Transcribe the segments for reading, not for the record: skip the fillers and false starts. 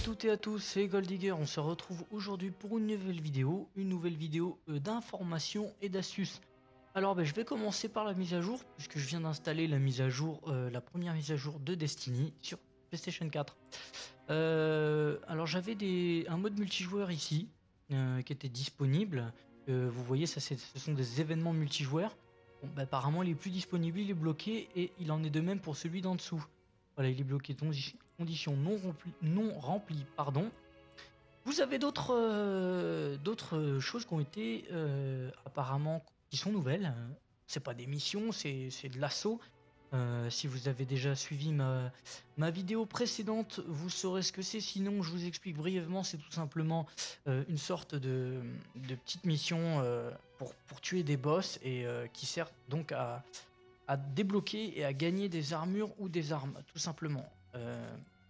toutes et à tous, c'est Goldigger. On se retrouve aujourd'hui pour une nouvelle vidéo d'informations et d'astuces. Alors je vais commencer par la mise à jour, puisque je viens d'installer la mise à jour, la première mise à jour de Destiny sur PlayStation 4. Alors j'avais un mode multijoueur ici, qui était disponible. Vous voyez, ce sont des événements multijoueurs. Bon, apparemment il est plus disponible, il est bloqué, et il en est de même pour celui d'en dessous. Voilà, il est bloqué, conditions non remplies, pardon. Vous avez d'autres choses qui ont été apparemment qui sont nouvelles. C'est pas des missions, c'est de l'assaut. Si vous avez déjà suivi ma vidéo précédente, vous saurez ce que c'est. Sinon, je vous explique brièvement. C'est tout simplement une sorte de petite mission pour tuer des boss et qui sert donc à débloquer et à gagner des armures ou des armes, tout simplement,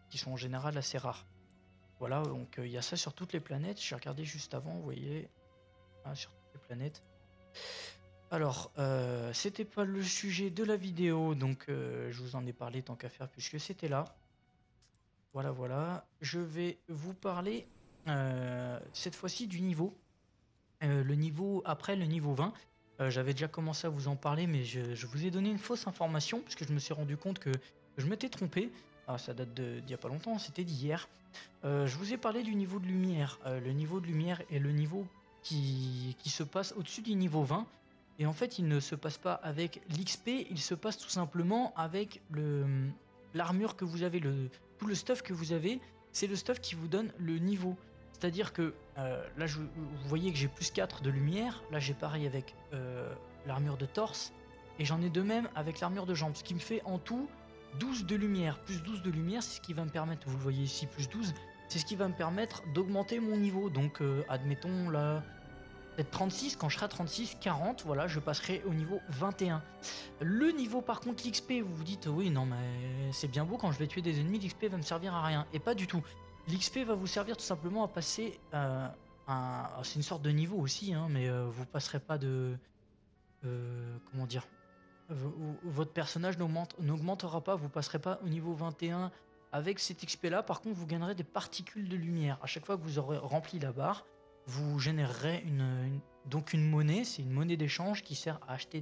qui sont en général assez rares. Voilà, donc il y a ça sur toutes les planètes. J'ai regardé juste avant, vous voyez, sur toutes les planètes. Alors, c'était pas le sujet de la vidéo, donc je vous en ai parlé tant qu'à faire puisque c'était là. Voilà. Je vais vous parler cette fois-ci du niveau. Le niveau après le niveau 20. J'avais déjà commencé à vous en parler, mais je vous ai donné une fausse information puisque je me suis rendu compte que je m'étais trompé. Ah, ça date d'il n'y a pas longtemps, c'était d'hier. Je vous ai parlé du niveau de lumière. Le niveau de lumière est le niveau qui se passe au-dessus du niveau 20. Et en fait, il ne se passe pas avec l'XP, il se passe tout simplement avec l'armure que vous avez, tout le stuff que vous avez. C'est le stuff qui vous donne le niveau. C'est-à-dire que là, vous voyez que j'ai plus 4 de lumière. Là, j'ai pareil avec l'armure de torse. Et j'en ai de même avec l'armure de jambes. Ce qui me fait en tout 12 de lumière. Plus 12 de lumière, c'est ce qui va me permettre, vous le voyez ici, plus 12. C'est ce qui va me permettre d'augmenter mon niveau. Donc, admettons, là, peut-être 36. Quand je serai à 36, 40, voilà, je passerai au niveau 21. Le niveau, par contre, l'XP, vous vous dites, oui, non, mais c'est bien beau, quand je vais tuer des ennemis, l'XP va me servir à rien. Et pas du tout. L'XP va vous servir tout simplement à passer c'est une sorte de niveau aussi, hein, mais vous passerez pas de... comment dire, votre personnage n'augmentera pas, vous passerez pas au niveau 21 avec cet XP là. Par contre, vous gagnerez des particules de lumière. À chaque fois que vous aurez rempli la barre, vous générerez donc une monnaie. C'est une monnaie d'échange qui sert à acheter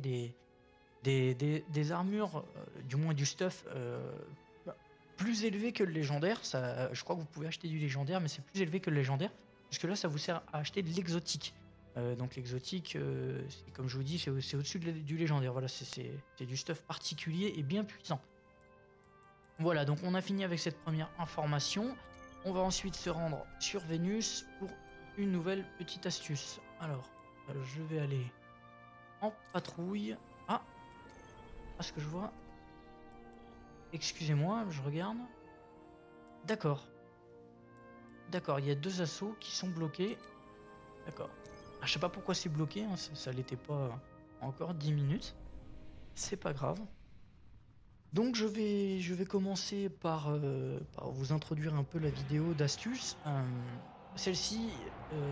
des armures, du moins du stuff plus élevé que le légendaire. Ça, je crois que vous pouvez acheter du légendaire, mais c'est plus élevé que le légendaire, puisque là ça vous sert à acheter de l'exotique. Donc l'exotique, comme je vous dis, c'est au-dessus du légendaire. Voilà, c'est du stuff particulier et bien puissant. Voilà, donc on a fini avec cette première information. On va ensuite se rendre sur Vénus pour une nouvelle petite astuce. Alors, je vais aller en patrouille. Ah, ce que je vois. Excusez-moi, je regarde. D'accord. D'accord, il y a 2 assauts qui sont bloqués. D'accord. Je sais pas pourquoi c'est bloqué, hein, ça l'était pas encore 10 minutes. C'est pas grave. Donc je vais commencer par vous introduire un peu la vidéo d'astuce. Celle-ci,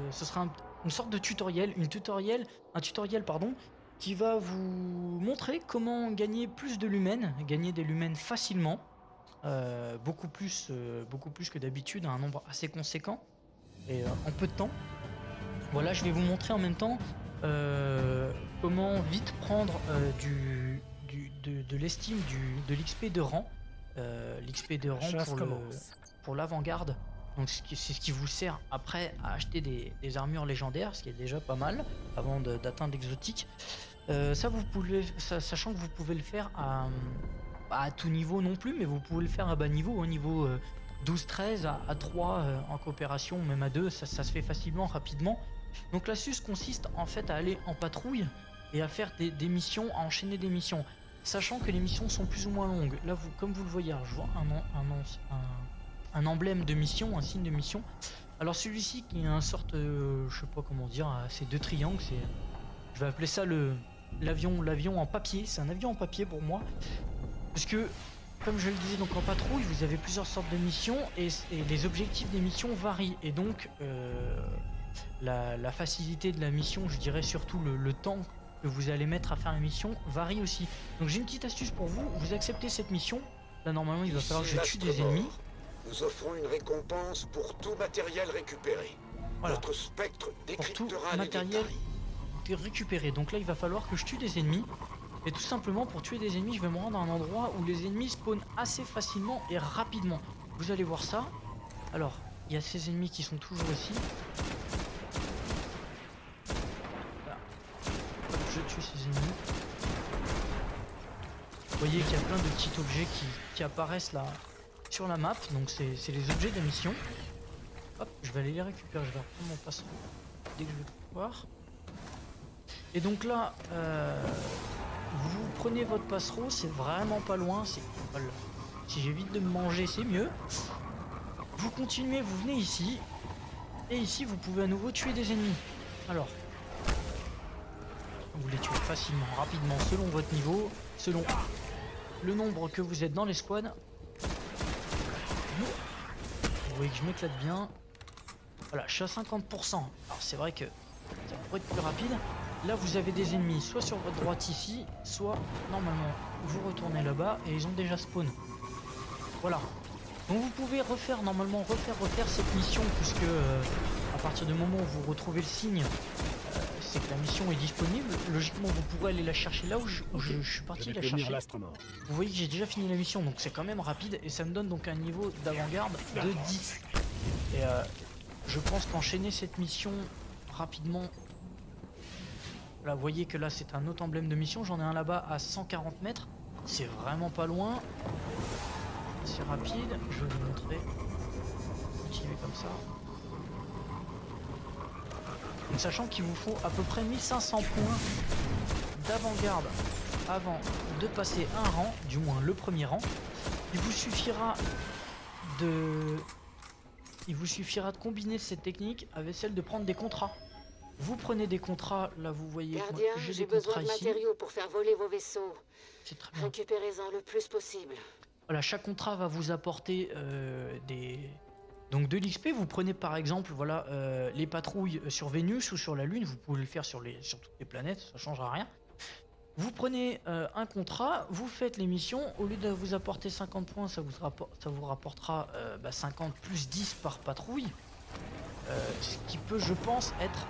ce sera une sorte de tutoriel, un tutoriel pardon, qui va vous montrer comment gagner plus de lumens, gagner des lumens facilement, beaucoup plus que d'habitude, à un nombre assez conséquent et en peu de temps. Voilà, je vais vous montrer en même temps comment vite prendre de l'estime, de l'XP de rang, pour l'avant-garde. Donc c'est ce qui vous sert après à acheter des armures légendaires, ce qui est déjà pas mal avant d'atteindre l'exotique. Ça, sachant que vous pouvez le faire à tout niveau non plus, mais vous pouvez le faire à bas niveau, au niveau 12-13, à 3 en coopération, même à 2, ça se fait facilement, rapidement. Donc l'astuce consiste en fait à aller en patrouille et à faire des missions, à enchaîner des missions, sachant que les missions sont plus ou moins longues. Là, comme vous le voyez, je vois un emblème de mission, un signe de mission. Alors celui-ci qui est un sorte, je sais pas comment dire, c'est 2 triangles, je vais appeler ça l'avion en papier. C'est un avion en papier pour moi, parce que comme je le disais, donc en patrouille, vous avez plusieurs sortes de missions et les objectifs des missions varient. Et donc, la facilité de la mission, je dirais surtout le temps que vous allez mettre à faire la mission, varie aussi. Donc j'ai une petite astuce pour vous. Vous acceptez cette mission. Là, normalement, il va falloir que je tue des ennemis. Nous offrons une récompense pour tout matériel récupéré. Voilà. Notre spectre Pour tout décryptera les matériel détails. récupéré. Donc là, il va falloir que je tue des ennemis. Et tout simplement, pour tuer des ennemis, je vais me rendre à un endroit où les ennemis spawnent assez facilement et rapidement. Vous allez voir ça. Alors, il y a ces ennemis qui sont toujours ici. Voilà. Hop, je tue ces ennemis. Vous voyez qu'il y a plein de petits objets qui apparaissent là sur la map. Donc c'est les objets de la mission. Hop, je vais aller les récupérer. Je vais reprendre mon passereau dès que je vais pouvoir. Et donc là, vous prenez votre passereau, c'est vraiment pas loin. Voilà. Si j'évite de me manger, c'est mieux. Vous continuez, vous venez ici. Et ici, vous pouvez à nouveau tuer des ennemis. Alors, vous les tuez facilement, rapidement, selon votre niveau, selon le nombre que vous êtes dans l'escouade. Vous voyez que je m'éclate bien. Voilà, je suis à 50%. Alors c'est vrai que ça pourrait être plus rapide. Là, vous avez des ennemis, soit sur votre droite ici, soit normalement vous retournez là-bas et ils ont déjà spawn. Voilà. Donc vous pouvez refaire normalement refaire cette mission puisque à partir du moment où vous retrouvez le signe, c'est que la mission est disponible. Logiquement, vous pourrez aller la chercher là où je suis parti la chercher. Vous voyez que j'ai déjà fini la mission, donc c'est quand même rapide et ça me donne donc un niveau d'avant-garde de 10. Et je pense qu'enchaîner cette mission rapidement. Là, vous voyez que là c'est un autre emblème de mission. J'en ai un là-bas à 140 mètres. C'est vraiment pas loin. C'est rapide. Je vais vous montrer. Continuez comme ça. Donc, sachant qu'il vous faut à peu près 1500 points d'avant-garde avant de passer un rang, du moins le premier rang. Il vous suffira de combiner cette technique avec celle de prendre des contrats. Vous prenez des contrats, là vous voyez, j'ai besoin de matériaux pour faire voler vos vaisseaux. C'est très bien. Récupérez-en le plus possible. Voilà, chaque contrat va vous apporter donc de l'XP. Vous prenez par exemple, voilà, les patrouilles sur Vénus ou sur la Lune. Vous pouvez le faire sur toutes les planètes, ça changera rien. Vous prenez un contrat, vous faites les missions. Au lieu de vous apporter 50 points, ça vous rapportera 50 plus 10 par patrouille. Ce qui peut, je pense, être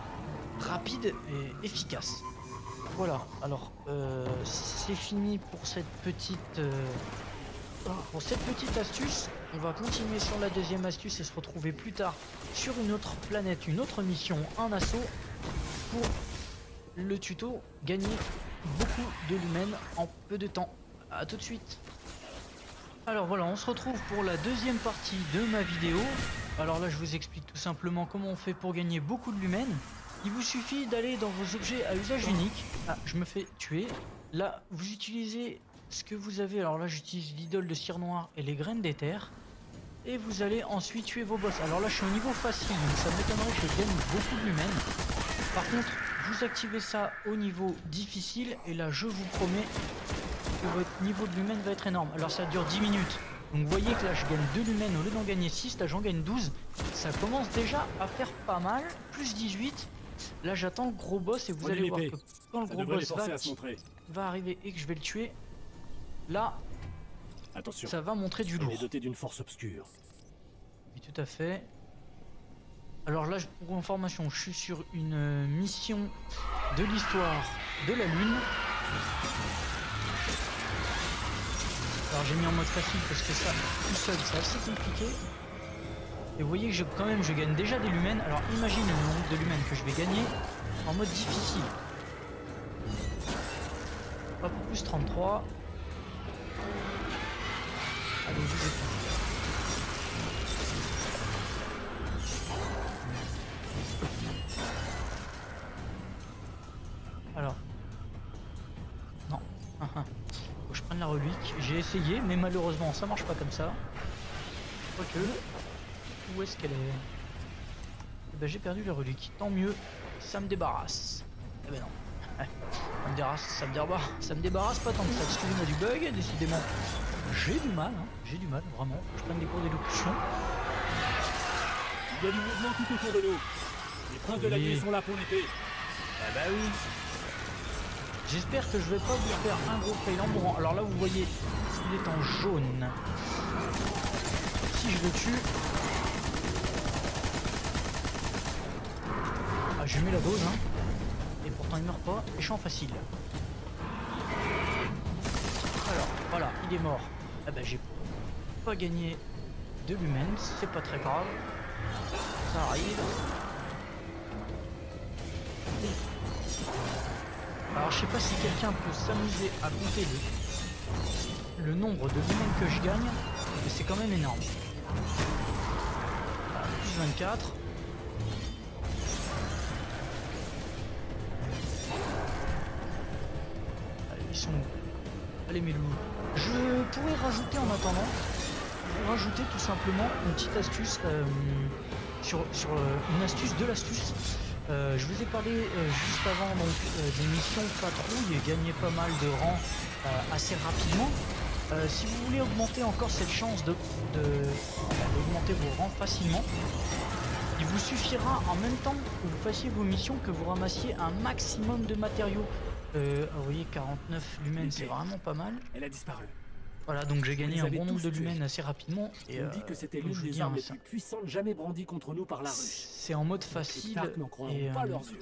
rapide et efficace. Voilà, alors c'est fini pour cette petite astuce. On va continuer sur la deuxième astuce et se retrouver plus tard sur une autre planète, une autre mission, un assaut pour le tuto gagner beaucoup de lumens en peu de temps. A tout de suite. Alors voilà, on se retrouve pour la deuxième partie de ma vidéo. Alors là je vous explique tout simplement comment on fait pour gagner beaucoup de lumens. Il vous suffit d'aller dans vos objets à usage unique. Ah, je me fais tuer. Là, vous utilisez ce que vous avez. Alors là, j'utilise l'idole de cire noire et les graines d'éther. Et vous allez ensuite tuer vos boss. Alors là, je suis au niveau facile, donc ça m'étonnerait que je gagne beaucoup de lumens. Par contre, vous activez ça au niveau difficile. Et là, je vous promets que votre niveau de lumens va être énorme. Alors ça dure 10 minutes. Donc vous voyez que là, je gagne 2 lumens au lieu d'en gagner 6. Là, j'en gagne 12. Ça commence déjà à faire pas mal. Plus 18. Là j'attends le gros boss et vous allez voir que quand le gros boss va arriver et que je vais le tuer, là attention, ça va montrer du lourd. Il est doté d'une force obscure. Oui, tout à fait. Alors là, pour information, je suis sur une mission de l'histoire de la Lune. Alors j'ai mis en mode facile parce que ça, tout seul, c'est assez compliqué. Et vous voyez que je gagne déjà des lumens. Alors imagine le nombre de lumens que je vais gagner en mode difficile. Hop, plus 33. Allez, je vais faire. Alors. Non. Faut que je prenne la relique. J'ai essayé, mais malheureusement ça marche pas comme ça. Quoique. Où est-ce qu'elle est, eh ben, j'ai perdu la relique. Tant mieux, ça me débarrasse. Eh ben non. ça me débarrasse pas tant que ça. Excusez-moi du bug, décidément. J'ai du mal, vraiment. Je prends des cours d'élocution. Il y a du mouvement tout autour de nous. Les princes de la nuit sont là pour l'épée. Eh bah oui. J'espère que je vais pas vous faire un gros fail en mourant. Alors là, vous voyez, il est en jaune. Si celui-ci, je le tue. Ah, je lui mets la dose, hein. Et pourtant il meurt pas, et je suis en facile. Alors, voilà, il est mort. Ah bah j'ai pas gagné de lumens, c'est pas très grave. Ça arrive. Alors je sais pas si quelqu'un peut s'amuser à compter le nombre de lumens que je gagne, mais c'est quand même énorme. Voilà, plus 24. Allez, ils sont où? Allez mes loulous. Je pourrais rajouter en attendant, rajouter tout simplement une petite astuce sur une astuce de l'astuce. Je vous ai parlé juste avant donc des missions patrouille et gagner pas mal de rangs assez rapidement. Si vous voulez augmenter encore cette chance d'augmenter vos rangs facilement, il vous suffira en même temps que vous fassiez vos missions que vous ramassiez un maximum de matériaux. Vous voyez 49 lumens, c'est vraiment pas mal. Elle a disparu. Voilà, donc j'ai gagné un bon nombre de tués. lumens assez rapidement. Et On dit que c'était comme l'une je vous des dis, armes hein, les plus puissantes jamais brandies contre nous par la ruche. c'est en mode facile Les Tarks n'en croiront et, pas leurs yeux.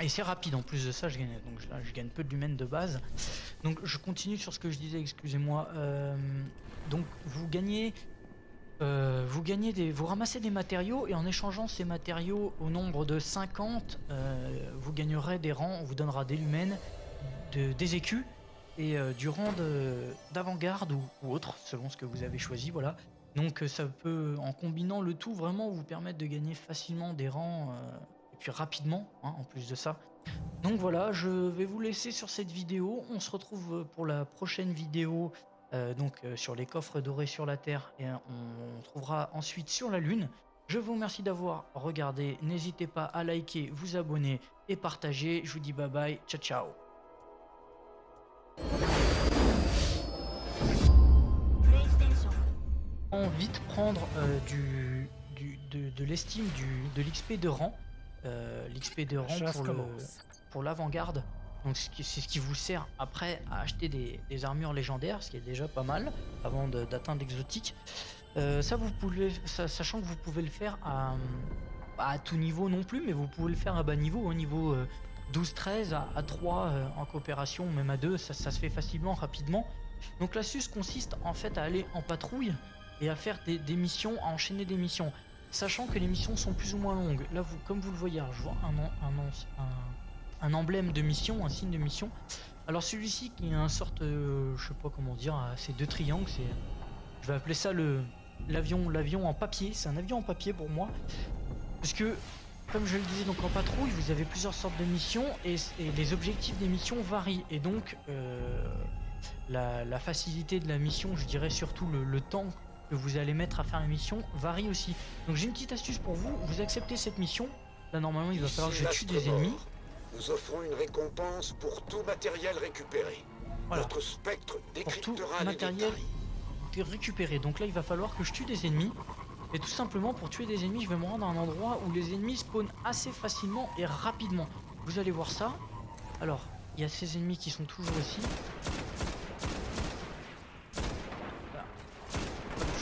et c'est rapide en plus de ça. Je gagne, donc là, je gagne peu de lumens de base. Donc je continue sur ce que je disais, excusez-moi. Donc vous gagnez. Vous ramassez des matériaux et en échangeant ces matériaux au nombre de 50, vous gagnerez des rangs, on vous donnera des lumens, des écus et du rang d'avant-garde ou autre, selon ce que vous avez choisi, voilà. Donc ça peut, en combinant le tout, vraiment vous permettre de gagner facilement des rangs et puis rapidement, hein, en plus de ça. Donc voilà, je vais vous laisser sur cette vidéo, on se retrouve pour la prochaine vidéo. Sur les coffres dorés sur la Terre et on trouvera ensuite sur la Lune. Je vous remercie d'avoir regardé, n'hésitez pas à liker, vous abonner et partager. Je vous dis bye bye, ciao ciao. On va vite prendre de l'estime, de l'XP de rang, l'XP de rang pour l'avant-garde. Donc c'est ce qui vous sert après à acheter des armures légendaires, ce qui est déjà pas mal avant d'atteindre l'exotique. Ça vous pouvez, sachant que vous pouvez le faire à tout niveau non plus, mais vous pouvez le faire à bas niveau, au niveau 12-13, à 3 en coopération, même à 2, ça se fait facilement, rapidement. Donc l'astuce consiste en fait à aller en patrouille et à faire des missions, à enchaîner des missions, sachant que les missions sont plus ou moins longues. Là, comme vous le voyez, je vois un emblème de mission, un signe de mission. Alors celui-ci qui est un sorte, je sais pas comment dire, c'est deux triangles, je vais appeler ça l'avion en papier. C'est un avion en papier pour moi, parce que comme je le disais, donc en patrouille vous avez plusieurs sortes de missions et les objectifs des missions varient et donc la facilité de la mission, je dirais surtout le temps que vous allez mettre à faire la mission varie aussi. Donc j'ai une petite astuce pour vous, vous acceptez cette mission, là normalement il va falloir que je tue des ennemis. Nous offrons une récompense pour tout matériel récupéré. Voilà. Notre spectre décryptera pour tout les matériel détails. récupéré. Donc là il va falloir que je tue des ennemis. Et tout simplement pour tuer des ennemis je vais me rendre à un endroit où les ennemis spawnent assez facilement et rapidement. Vous allez voir ça. Alors il y a ces ennemis qui sont toujours ici. Là.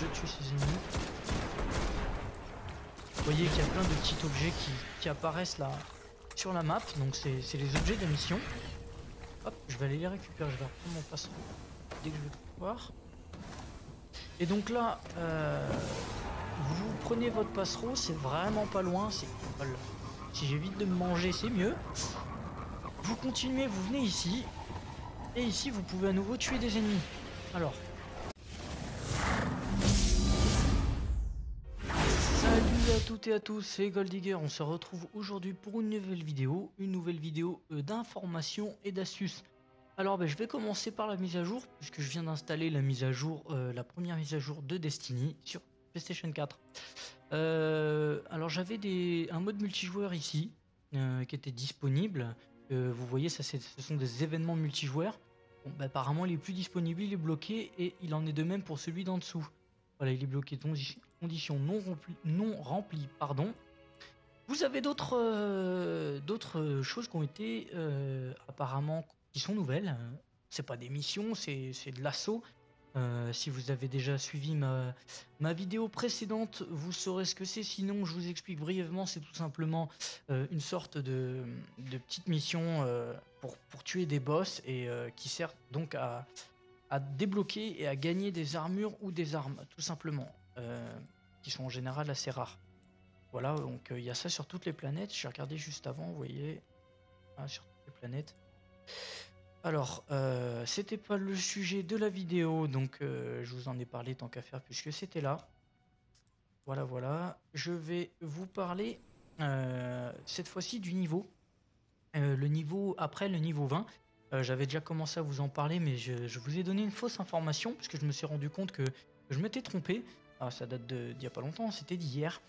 Je tue ces ennemis. Vous voyez qu'il y a plein de petits objets qui apparaissent là sur la map, donc c'est les objets de la mission. Hop, je vais aller les récupérer, je vais reprendre mon passereau dès que je vais pouvoir. Et donc là, vous prenez votre passereau, c'est vraiment pas loin, voilà. Si j'évite de me manger, c'est mieux. Vous continuez, vous venez ici, et ici vous pouvez à nouveau tuer des ennemis. Alors. Salut à toutes et à tous, c'est Goldigger, on se retrouve aujourd'hui pour une nouvelle vidéo d'information et d'astuces. Alors je vais commencer par la mise à jour, puisque je viens d'installer la mise à jour, la première mise à jour de Destiny sur PlayStation 4. Alors j'avais un mode multijoueur ici, qui était disponible. Vous voyez, ce sont des événements multijoueurs. Bon, apparemment il est plus disponible, il est bloqué, et il en est de même pour celui d'en dessous. Voilà, il est bloqué, conditions non remplies, pardon. Vous avez d'autres choses qui ont été apparemment qui sont nouvelles. C'est pas des missions, c'est de l'assaut. Si vous avez déjà suivi ma vidéo précédente, vous saurez ce que c'est. Sinon, je vous explique brièvement. C'est tout simplement une sorte de petite mission pour tuer des boss et qui sert donc à débloquer et à gagner des armures ou des armes, tout simplement, qui sont en général assez rares. Voilà, donc il y a ça sur toutes les planètes. J'ai regardé juste avant, vous voyez, sur toutes les planètes. Alors, c'était pas le sujet de la vidéo, donc je vous en ai parlé tant qu'à faire puisque c'était là. Voilà, voilà. Je vais vous parler cette fois-ci du niveau. Le niveau après le niveau 20. J'avais déjà commencé à vous en parler, mais je vous ai donné une fausse information puisque je me suis rendu compte que je m'étais trompé. Ah, ça date d'il y a pas longtemps, c'était d'hier.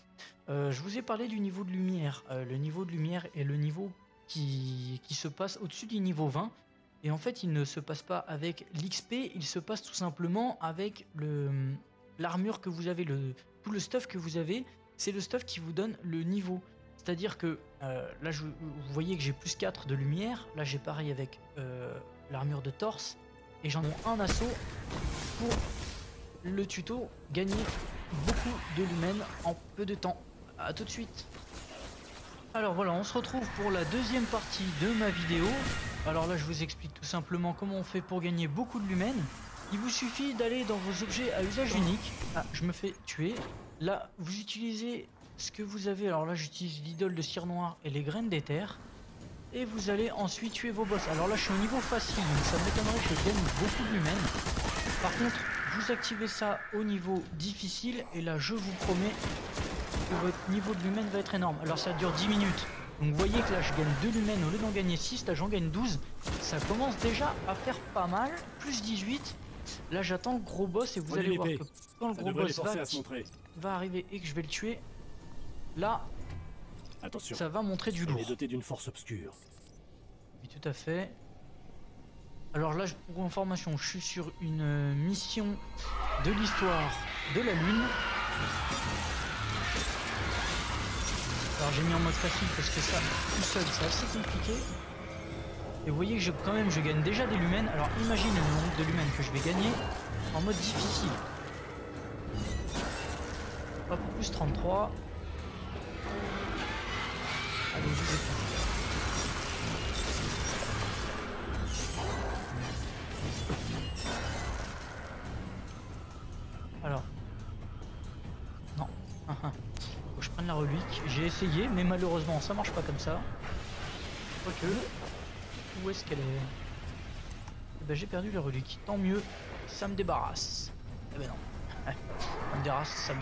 Je vous ai parlé du niveau de lumière. Le niveau de lumière est le niveau qui se passe au-dessus du niveau 20. Et en fait, il ne se passe pas avec l'XP, il se passe tout simplement avec l'armure que vous avez, tout le stuff que vous avez, c'est le stuff qui vous donne le niveau. C'est-à-dire que là, vous voyez que j'ai plus 4 de lumière, là j'ai pareil avec l'armure de torse, et j'en ai un assaut pour le tuto, gagner beaucoup de lumens en peu de temps. A tout de suite. Alors voilà, on se retrouve pour la deuxième partie de ma vidéo. Alors là, je vous explique tout simplement comment on fait pour gagner beaucoup de lumens. Il vous suffit d'aller dans vos objets à usage unique. Ah, je me fais tuer. Là, vous utilisez ce que vous avez. Alors là, j'utilise l'idole de cire noire et les graines d'éther. Et vous allez ensuite tuer vos boss. Alors là, je suis au niveau facile, donc ça m'étonnerait que je gagne beaucoup de lumens. Par contre, vous activez ça au niveau difficile. Et là, je vous promets que votre niveau de lumen va être énorme. Alors ça dure 10 minutes. Donc vous voyez que là je gagne 2 lumens au lieu d'en gagner 6, là j'en gagne 12. Ça commence déjà à faire pas mal. Plus 18. Là j'attends le gros boss et vous allez voir que quand le gros boss va arriver et que je vais le tuer, là attention, ça va montrer du lourd. Il est doté d'une force obscure. Oui, tout à fait. Alors là, pour information, je suis sur une mission de l'histoire de la Lune. Alors j'ai mis en mode facile parce que ça, tout seul, c'est assez compliqué. Et vous voyez que quand même, je gagne déjà des lumens. Alors imaginez le nombre de lumens que je vais gagner en mode difficile. Hop, plus 33. Allez, je vais faire. Alors. Non. Faut que je prenne la relique. J'ai essayé, mais malheureusement, ça marche pas comme ça. Quoique. Où est-ce qu'elle est, Eh ben, j'ai perdu la relique. Tant mieux, ça me débarrasse. Eh ben non. Ça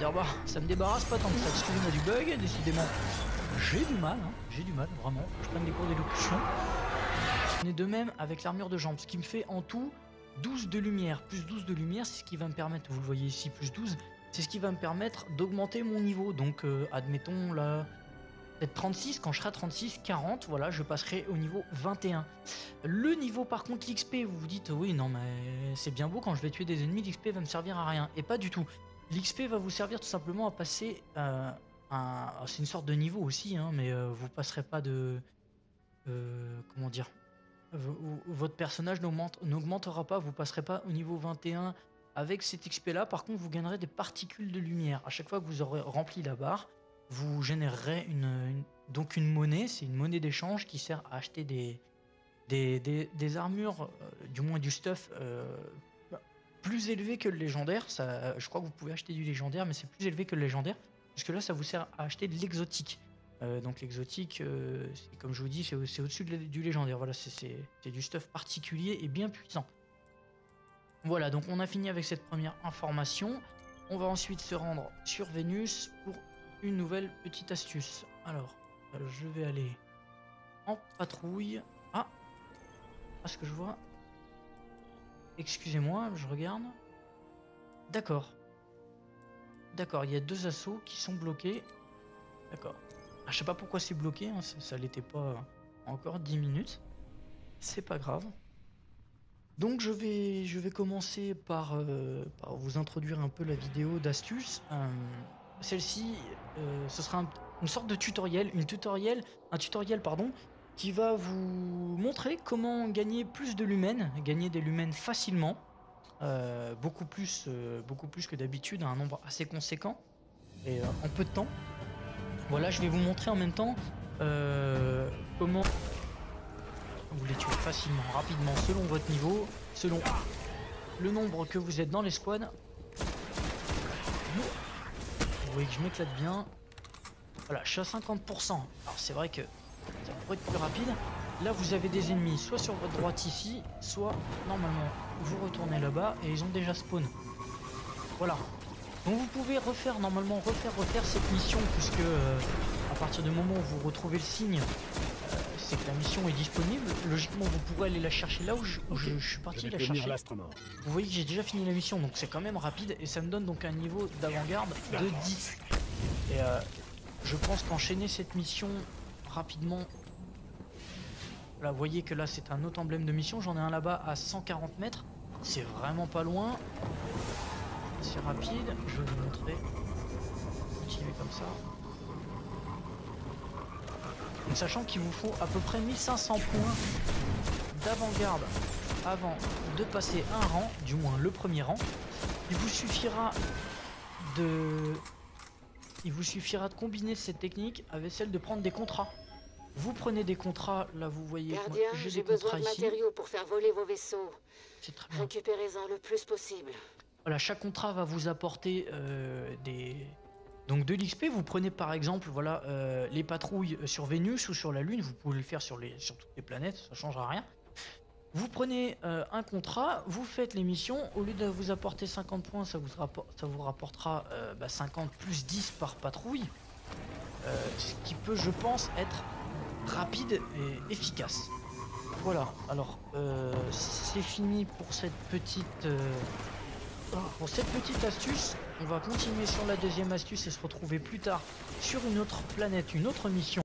me débarrasse pas tant que ça. Excusez-moi du bug, décidément. J'ai du mal, hein. J'ai du mal, vraiment. Faut que je prenne des cours d'élocution. On est de même avec l'armure de jambes, ce qui me fait en tout 12 de lumière. Plus 12 de lumière, c'est ce qui va me permettre, vous le voyez ici, plus 12, c'est ce qui va me permettre d'augmenter mon niveau. Donc, admettons, là, peut-être 36, quand je serai à 36, 40, voilà, je passerai au niveau 21. Le niveau, par contre, l'XP, vous vous dites, oui, non, mais c'est bien beau, quand je vais tuer des ennemis, l'XP va me servir à rien. Et pas du tout. L'XP va vous servir tout simplement à passer c'est une sorte de niveau aussi, hein, mais vous passerez pas de... comment dire, votre personnage n'augmentera pas, vous passerez pas au niveau 21 avec cet XP là. Par contre, vous gagnerez des particules de lumière. À chaque fois que vous aurez rempli la barre, vous générerez donc une monnaie. C'est une monnaie d'échange qui sert à acheter des armures, du moins du stuff plus élevé que le légendaire. Ça, je crois que vous pouvez acheter du légendaire, mais c'est plus élevé que le légendaire, puisque là ça vous sert à acheter de l'exotique. Donc l'exotique, comme je vous dis, c'est au-dessus du légendaire. Voilà, c'est du stuff particulier et bien puissant. Voilà, donc on a fini avec cette première information. On va ensuite se rendre sur Vénus pour une nouvelle petite astuce. Alors, je vais aller en patrouille. Ah, ce que je vois. Excusez-moi, je regarde. D'accord. D'accord, il y a 2 assauts qui sont bloqués. D'accord. Je sais pas pourquoi c'est bloqué, hein, ça l'était pas encore 10 minutes. C'est pas grave. Donc je vais commencer par vous introduire un peu la vidéo d'astuce. Celle-ci, ce sera une sorte de tutoriel, un tutoriel pardon, qui va vous montrer comment gagner plus de lumens, gagner des lumens facilement. beaucoup plus que d'habitude, un nombre assez conséquent et en peu de temps. Voilà, je vais vous montrer en même temps comment vous les tuez facilement, rapidement, selon votre niveau, selon le nombre que vous êtes dans les squads. Vous voyez que je m'éclate bien. Voilà, je suis à 50%. Alors c'est vrai que ça pourrait être plus rapide. Là vous avez des ennemis soit sur votre droite ici, soit normalement vous retournez là-bas et ils ont déjà spawn. Voilà. Donc vous pouvez refaire normalement refaire cette mission puisque à partir du moment où vous retrouvez le signe, c'est que la mission est disponible. Logiquement vous pourrez aller la chercher là où je suis parti la chercher. Vous voyez que j'ai déjà fini la mission donc c'est quand même rapide et ça me donne donc un niveau d'avant-garde de 10. Et je pense qu'enchaîner cette mission rapidement. Là, vous voyez que là c'est un autre emblème de mission. J'en ai un là-bas à 140 mètres. C'est vraiment pas loin. C'est rapide. Je vais vous montrer. Continuer comme ça. Donc, sachant qu'il vous faut à peu près 1500 points d'avant-garde avant de passer un rang, du moins le premier rang. Il vous suffira de combiner cette technique avec celle de prendre des contrats. Vous prenez des contrats, là vous voyez, Gardien, j'ai besoin de matériaux pour faire voler vos vaisseaux. C'est très bien. Récupérez-en le plus possible. Voilà, chaque contrat va vous apporter donc de l'XP. Vous prenez par exemple, voilà, les patrouilles sur Vénus ou sur la Lune. Vous pouvez le faire sur toutes les planètes, ça ne changera rien. Vous prenez un contrat, vous faites les missions. Au lieu de vous apporter 50 points, ça vous rapportera 50 plus 10 par patrouille. Ce qui peut, je pense, être rapide et efficace. Voilà, alors c'est fini pour cette petite astuce. On va continuer sur la deuxième astuce et se retrouver plus tard sur une autre planète, une autre mission.